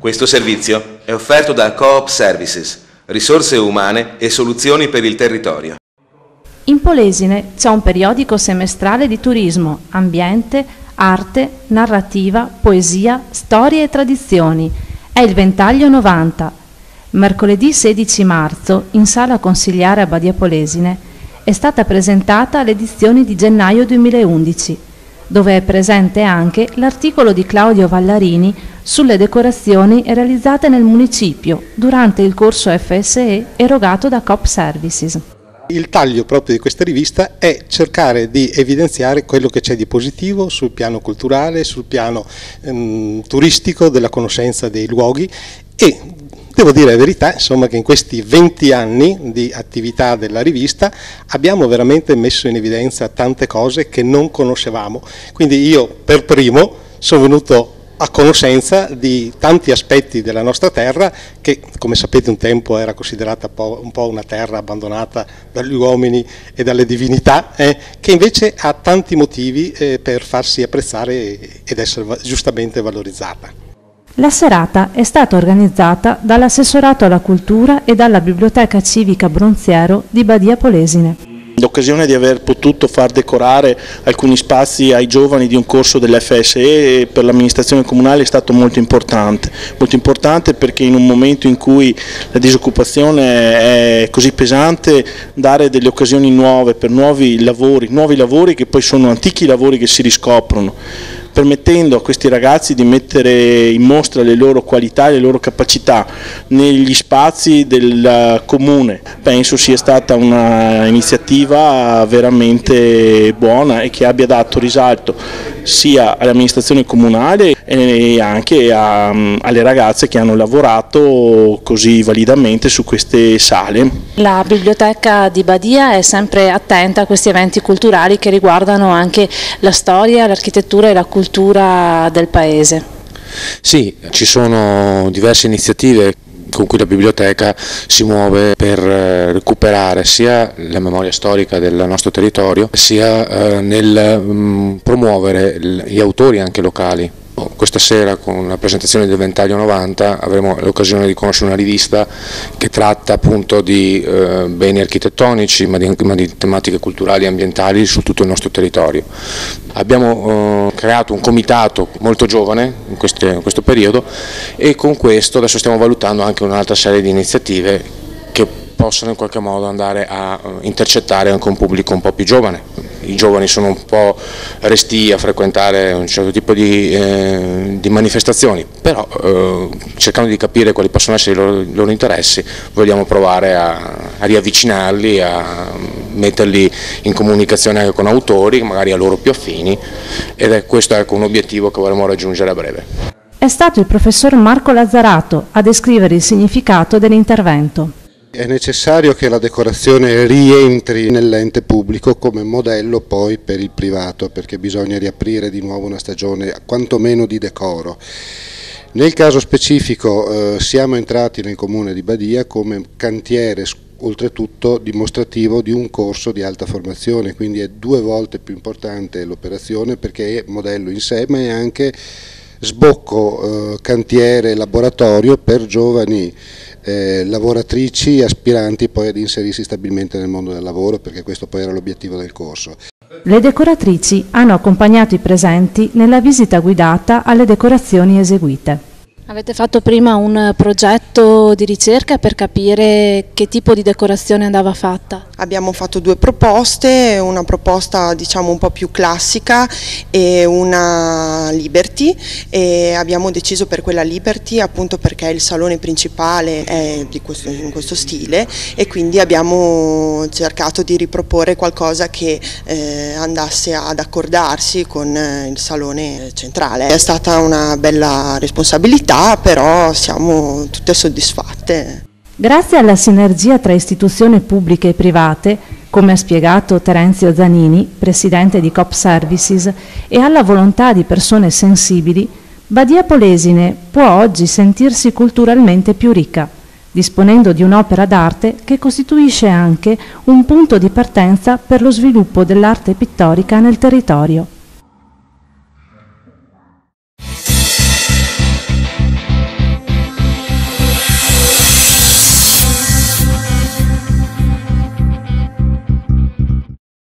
Questo servizio è offerto da Coop Services, risorse umane e soluzioni per il territorio. In Polesine c'è un periodico semestrale di turismo, ambiente, arte, narrativa, poesia, storie e tradizioni. È il Ventaglio 90. Mercoledì 16 marzo, in sala consigliare a Badia Polesine, è stata presentata l'edizione di gennaio 2011, dove è presente anche l'articolo di Claudio Vallarini sulle decorazioni realizzate nel municipio durante il corso FSE erogato da Coop Services. Il taglio proprio di questa rivista è cercare di evidenziare quello che c'è di positivo sul piano culturale, sul piano turistico, della conoscenza dei luoghi, e devo dire la verità, insomma, che in questi 20 anni di attività della rivista abbiamo veramente messo in evidenza tante cose che non conoscevamo. Quindi io per primo sono venuto a conoscenza di tanti aspetti della nostra terra che, come sapete, un tempo era considerata un po' una terra abbandonata dagli uomini e dalle divinità, che invece ha tanti motivi per farsi apprezzare ed essere giustamente valorizzata. La serata è stata organizzata dall'Assessorato alla Cultura e dalla Biblioteca Civica Bronziero di Badia Polesine. L'occasione di aver potuto far decorare alcuni spazi ai giovani di un corso dell'FSE per l'amministrazione comunale è stato molto importante perché in un momento in cui la disoccupazione è così pesante, dare delle occasioni nuove per nuovi lavori che poi sono antichi lavori che si riscoprono, permettendo a questi ragazzi di mettere in mostra le loro qualità e le loro capacità negli spazi del comune. Penso sia stata un'iniziativa veramente buona e che abbia dato risalto sia all'amministrazione comunale e anche alle ragazze che hanno lavorato così validamente su queste sale. La biblioteca di Badia è sempre attenta a questi eventi culturali che riguardano anche la storia, l'architettura e la cultura del paese. Sì, ci sono diverse iniziative con cui la biblioteca si muove per recuperare sia la memoria storica del nostro territorio, sia nel promuovere gli autori anche locali. Questa sera con la presentazione del Ventaglio 90 avremo l'occasione di conoscere una rivista che tratta appunto di beni architettonici ma di tematiche culturali e ambientali su tutto il nostro territorio. Abbiamo creato un comitato molto giovane in questo periodo e con questo adesso stiamo valutando anche un'altra serie di iniziative che possono in qualche modo andare a intercettare anche un pubblico un po' più giovane. I giovani sono un po' restii a frequentare un certo tipo di manifestazioni, però cercando di capire quali possono essere i loro interessi, vogliamo provare a riavvicinarli, a metterli in comunicazione anche con autori, magari a loro più affini, ed questo è un obiettivo che vorremmo raggiungere a breve. È stato il professor Marco Lazzarato a descrivere il significato dell'intervento. È necessario che la decorazione rientri nell'ente pubblico come modello poi per il privato, perché bisogna riaprire di nuovo una stagione quantomeno di decoro. Nel caso specifico siamo entrati nel comune di Badia come cantiere, oltretutto dimostrativo di un corso di alta formazione, quindi è 2 volte più importante l'operazione perché è modello in sé, ma è anche sbocco, cantiere, laboratorio per giovani lavoratrici aspiranti poi ad inserirsi stabilmente nel mondo del lavoro, perché questo poi era l'obiettivo del corso. Le decoratrici hanno accompagnato i presenti nella visita guidata alle decorazioni eseguite. Avete fatto prima un progetto di ricerca per capire che tipo di decorazione andava fatta? Abbiamo fatto 2 proposte, una proposta diciamo un po' più classica e una Liberty, e abbiamo deciso per quella Liberty appunto perché il salone principale è in questo stile e quindi abbiamo cercato di riproporre qualcosa che andasse ad accordarsi con il salone centrale. È stata una bella responsabilità, però siamo tutte soddisfatte. Grazie alla sinergia tra istituzioni pubbliche e private, come ha spiegato Terenzio Zanini, presidente di Coop Services, e alla volontà di persone sensibili, Badia Polesine può oggi sentirsi culturalmente più ricca, disponendo di un'opera d'arte che costituisce anche un punto di partenza per lo sviluppo dell'arte pittorica nel territorio.